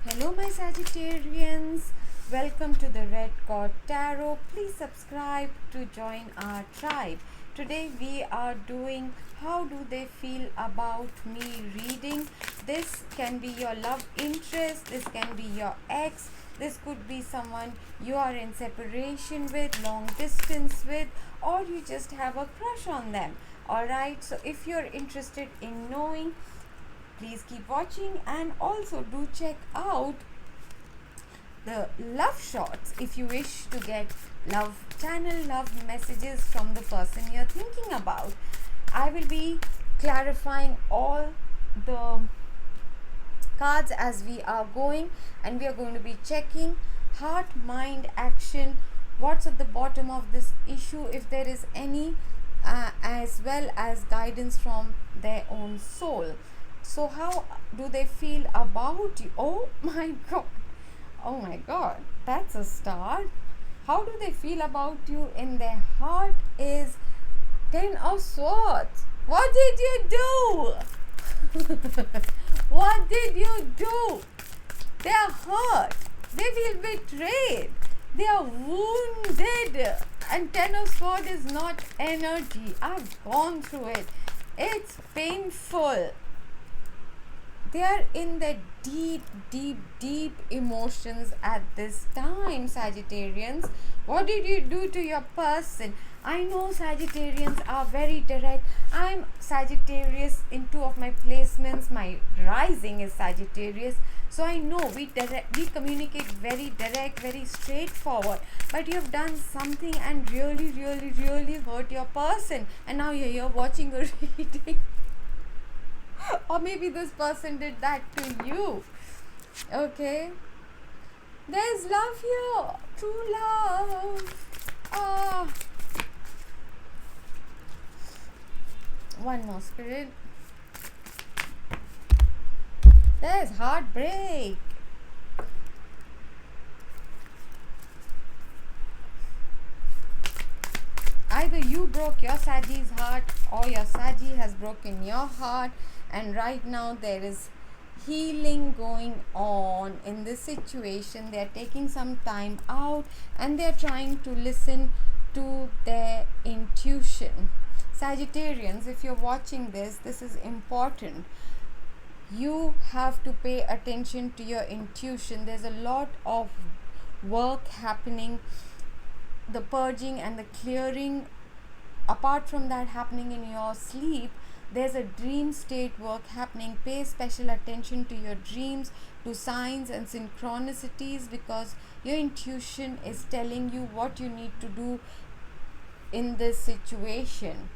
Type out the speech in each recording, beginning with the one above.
Hello, my Sagittarians. Welcome to the Red Cord Tarot. Please subscribe to join our tribe. Today, we are doing How Do They Feel About Me reading. This can be your love interest, this can be your ex, this could be someone you are in separation with, long distance with, or you just have a crush on them. Alright, so if you're interested in knowing, please keep watching and also do check out the love shots if you wish to get love channel love messages from the person you're thinking about. I will be clarifying all the cards as we are going, and we are going to be checking heart, mind, action, what's at the bottom of this issue, if there is any, as well as guidance from their own soul. So how do they feel about you? Oh my god, oh my god, that's a start. How do they feel about you in their heart is 10 of swords. What did you do? What did you do? They are hurt, they feel betrayed, they are wounded. And 10 of swords is not energy. I've gone through it, it's painful. They are in the deep emotions at this time, Sagittarians. What did you do to your person? I know Sagittarians are very direct. I'm Sagittarius in two of my placements. My rising is Sagittarius. So I know we communicate very direct, very straightforward. But you have done something and really hurt your person. And now you're here watching a reading. Or maybe this person did that to you. Okay, there's love here, true love. One more, spirit. There's heartbreak. Either you broke your Saggy's heart or your Saggy has broken your heart, and right now there is healing going on in this situation. They are taking some time out and they are trying to listen to their intuition. Sagittarians, if you're watching this, this is important. You have to pay attention to your intuition. There's a lot of work happening, the purging and the clearing. Apart from that happening in your sleep, there's a dream state work happening. Pay special attention to your dreams, to signs and synchronicities, because your intuition is telling you what you need to do in this situation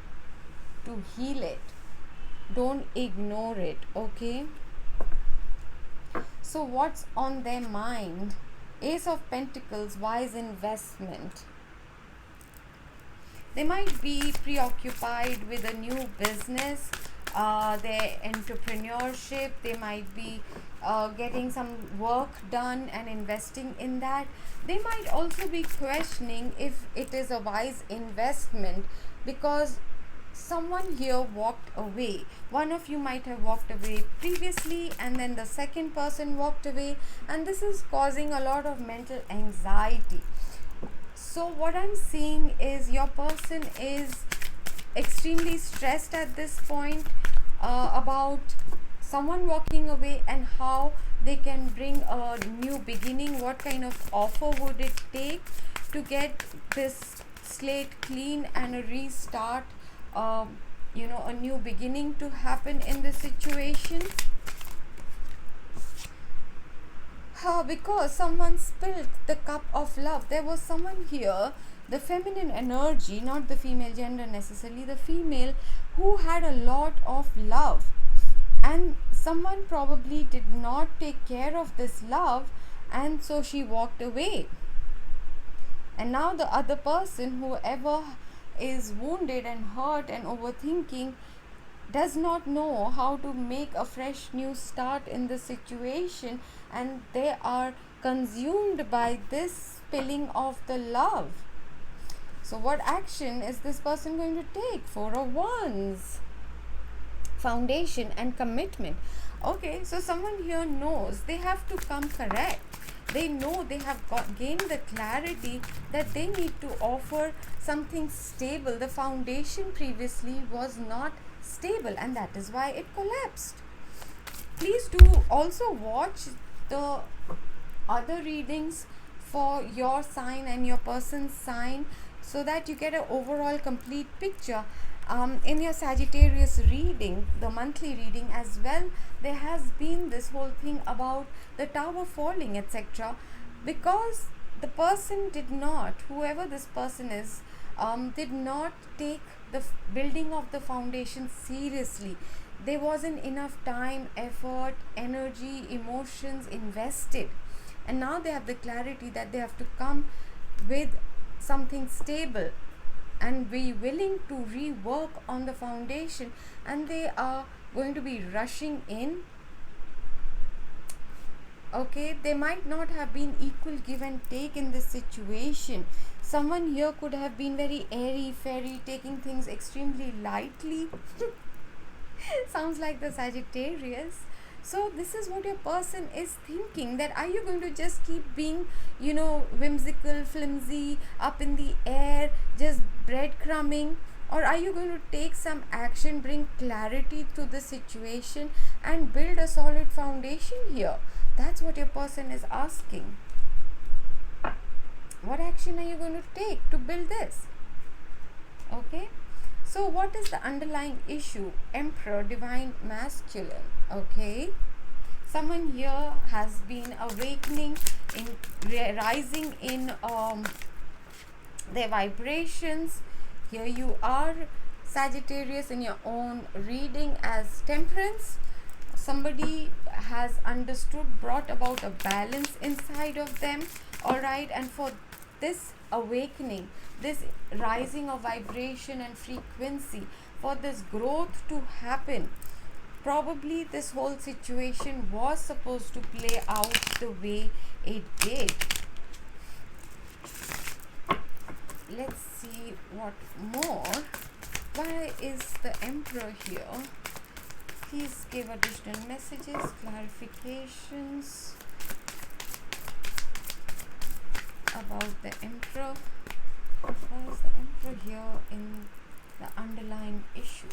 to heal it. Don't ignore it, okay? So what's on their mind? Ace of Pentacles, wise investment. They might be preoccupied with a new business, their entrepreneurship. They might be getting some work done and investing in that. They might also be questioning if it is a wise investment, because someone here walked away. One of you might have walked away previously, and then the second person walked away, and this is causing a lot of mental anxiety. So what I'm seeing is your person is extremely stressed at this point about someone walking away and how they can bring a new beginning. What kind of offer would it take to get this slate clean and a restart, a new beginning to happen in this situation? Because someone spilled the cup of love. There was someone here, the feminine energy, not the female gender necessarily, the female who had a lot of love, and someone probably did not take care of this love, and so she walked away. And now the other person, whoever is wounded and hurt and overthinking, does not know how to make a fresh new start in the situation, and they are consumed by this spilling of the love. So what action is this person going to take? Four of Wands. foundation and commitment. Okay, so someone here knows they have to come correct. They know they have gained the clarity that they need to offer something stable. The foundation previously was not stable, and that is why it collapsed. Please do also watch the other readings for your sign and your person's sign, so that you get an overall complete picture. In your Sagittarius reading, the monthly reading as well, there has been this whole thing about the tower falling, etc., because the person did not, whoever this person is, did not take the building of the foundation seriously. There wasn't enough time, effort, energy, emotions invested, and now they have the clarity that they have to come with something stable and be willing to rework on the foundation, and they are going to be rushing in. Okay, they might not have been equal give and take in this situation. Someone here could have been very airy fairy, taking things extremely lightly. Sounds like the Sagittarius. So this is what your person is thinking, that are you going to just keep being, whimsical, flimsy, up in the air, just breadcrumbing, or are you going to take some action, bring clarity to the situation, and build a solid foundation here? That's what your person is asking. What action are you going to take to build this? Okay, so what is the underlying issue? Emperor, divine masculine. Okay, someone here has been awakening, in rising in their vibrations. Here you are, Sagittarius, in your own reading as Temperance. Somebody has understood, brought about a balance inside of them. All right, and for this awakening, this rising of vibration and frequency, for this growth to happen, probably this whole situation was supposed to play out the way it did. Let's see what more. Why is the Emperor here? Please give additional messages, clarifications about the Emperor. Why is the Emperor here in the underlying issue?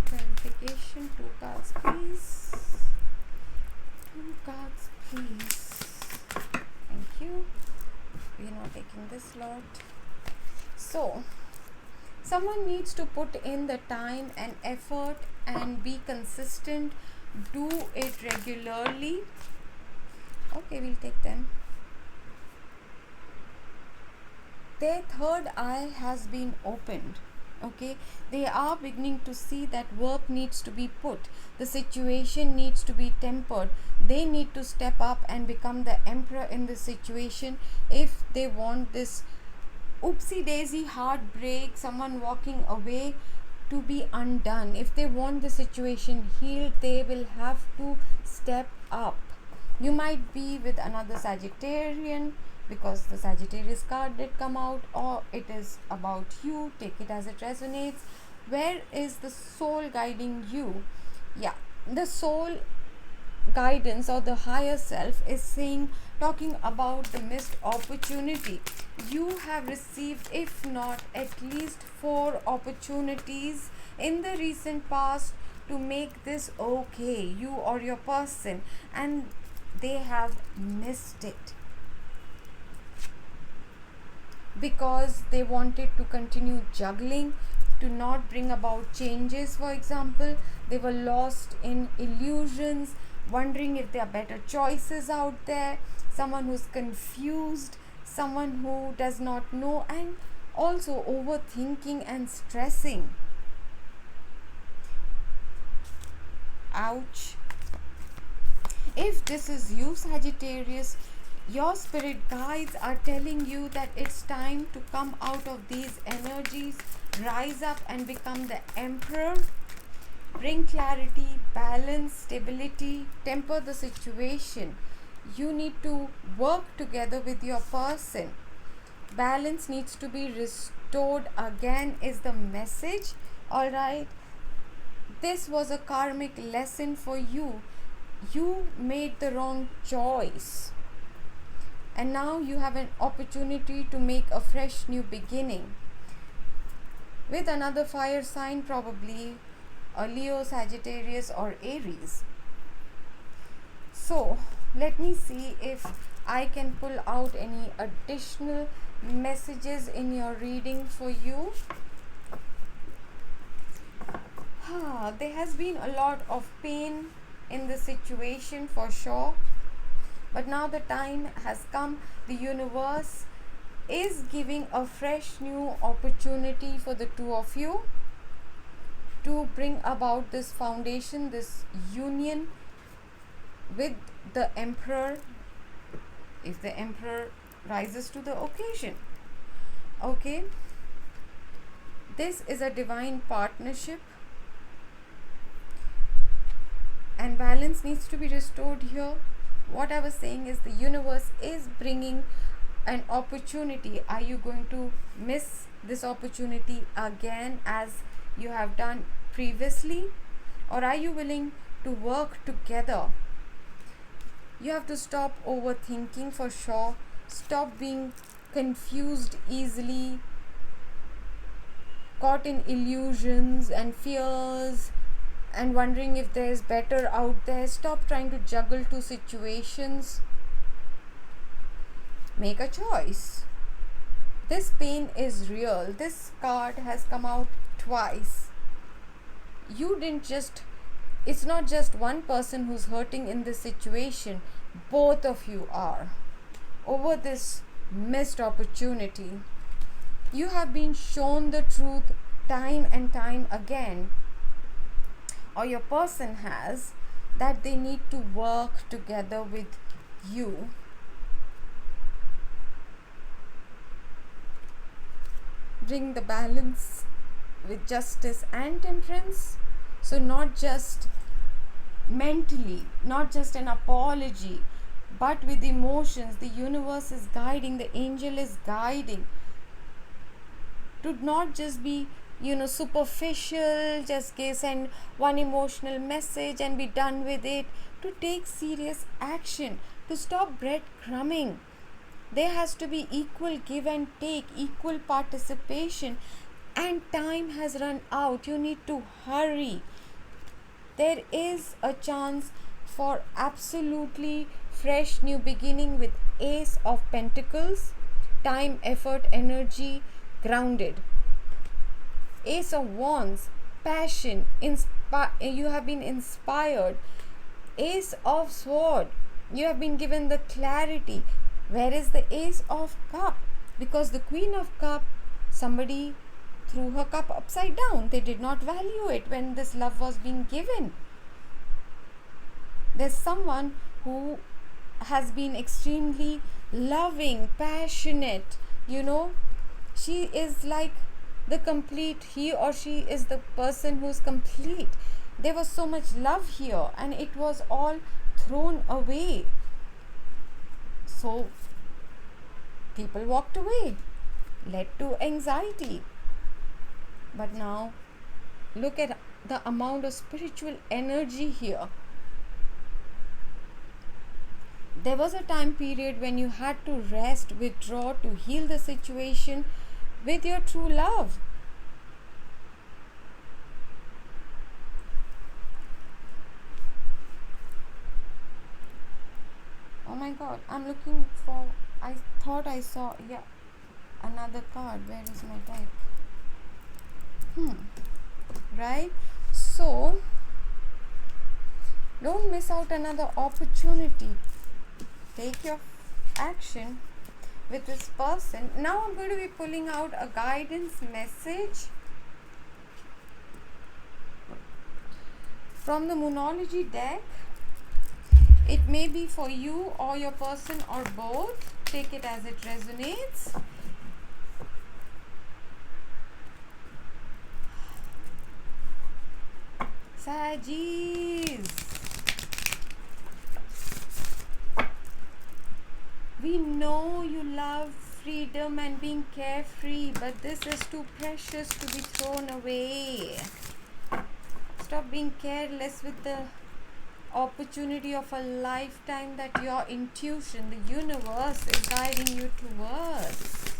Clarification, 2 cards please. 2 cards please. Thank you. We are not taking this lot. So someone needs to put in the time and effort and be consistent, do it regularly. Okay, we'll take them. Their third eye has been opened. Okay, they are beginning to see that work needs to be put, the situation needs to be tempered. They need to step up and become the emperor in this situation if they want this oopsie daisy heartbreak, someone walking away, to be undone. If they want the situation healed, they will have to step up. You might be with another Sagittarian, because the Sagittarius card did come out, or it is about you. Take it as it resonates. Where is the soul guiding you? Yeah, the soul guidance or the higher self is saying, talking about the missed opportunity. You have received, if not at least 4 opportunities in the recent past to make this okay, you or your person, and they have missed it because they wanted to continue juggling, to not bring about changes. For example, they were lost in illusions, wondering if there are better choices out there. Someone who's confused, someone who does not know, and also overthinking and stressing. Ouch. If this is you, Sagittarius, your spirit guides are telling you that it's time to come out of these energies, rise up and become the emperor. Bring clarity, balance, stability, temper the situation. You need to work together with your person. Balance needs to be restored again is the message. All right, this was a karmic lesson for you. You made the wrong choice, and now you have an opportunity to make a fresh new beginning with another fire sign, probably a Leo, Sagittarius, or Aries. So let me see if I can pull out any additional messages in your reading for you. There has been a lot of pain in the situation for sure, but now the time has come. The universe is giving a fresh new opportunity for the two of you to bring about this foundation, this union with the Emperor, if the Emperor rises to the occasion. Okay, this is a divine partnership, and balance needs to be restored here. What I was saying is the universe is bringing an opportunity. Are you going to miss this opportunity again as you have done previously, or are you willing to work together? You have to stop overthinking for sure. Stop being confused easily, caught in illusions and fears, and wondering if there's better out there. Stop trying to juggle two situations. Make a choice. This pain is real. This card has come out twice. It's not just one person who's hurting in this situation. Both of you are over this missed opportunity. You have been shown the truth time and time again, or your person has, that they need to work together with you. Bring the balance with justice and temperance. So not just mentally, not just an apology, but with emotions. The universe is guiding, the angel is guiding to not just be superficial, just send one emotional message and be done with it, to take serious action, to stop breadcrumbing. There has to be equal give and take, equal participation, and time has run out. You need to hurry. There is a chance for absolutely fresh new beginning with Ace of Pentacles. Time, effort, energy, grounded. Ace of Wands, passion, you have been inspired. Ace of Sword, you have been given the clarity. Where is the Ace of Cup? Because the Queen of Cup, somebody threw her cup upside down. They did not value it when this love was being given. There's someone who has been extremely loving, passionate, she is like the complete, he or she is the person who's complete. There was so much love here and it was all thrown away. So people walked away, led to anxiety. But now look at the amount of spiritual energy here. There was a time period when you had to rest, withdraw to heal the situation with your true love. Oh my God, I'm looking for, I thought I saw, another card. Where is my deck? Right? So, don't miss out another opportunity. Take your action with this person. Now I'm going to be pulling out a guidance message from the Moonology deck. It may be for you or your person or both. Take it as it resonates. Saggies, we know you love freedom and being carefree, but this is too precious to be thrown away. Stop being careless with the opportunity of a lifetime that your intuition, the universe, is guiding you towards.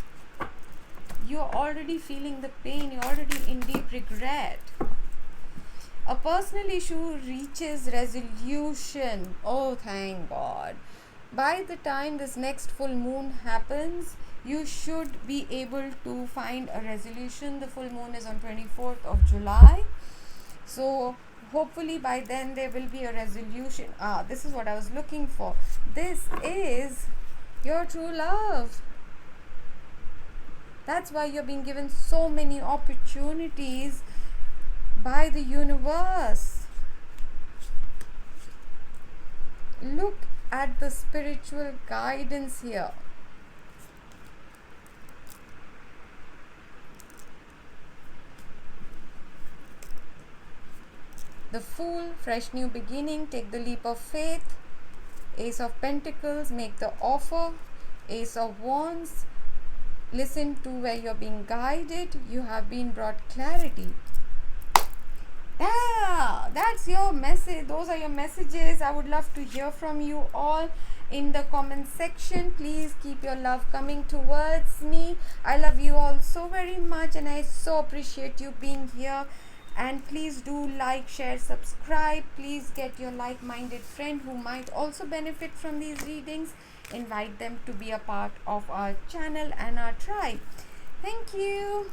You're already feeling the pain, you're already in deep regret. A personal issue reaches resolution. Oh, thank God. By the time this next full moon happens, you should be able to find a resolution. The full moon is on 24th of July. So hopefully by then there will be a resolution. This is what I was looking for. This is your true love. That's why you're being given so many opportunities by the universe. Look at the spiritual guidance here. The Fool, fresh new beginning, take the leap of faith. Ace of Pentacles, make the offer. Ace of Wands, listen to where you're being guided. You have been brought clarity. Yeah, that's your message. Those are your messages. I would love to hear from you all in the comment section. Please keep your love coming towards me. I love you all so very much, and I so appreciate you being here. And please do like, share, subscribe. Please get your like-minded friend who might also benefit from these readings. Invite them to be a part of our channel and our tribe. Thank you.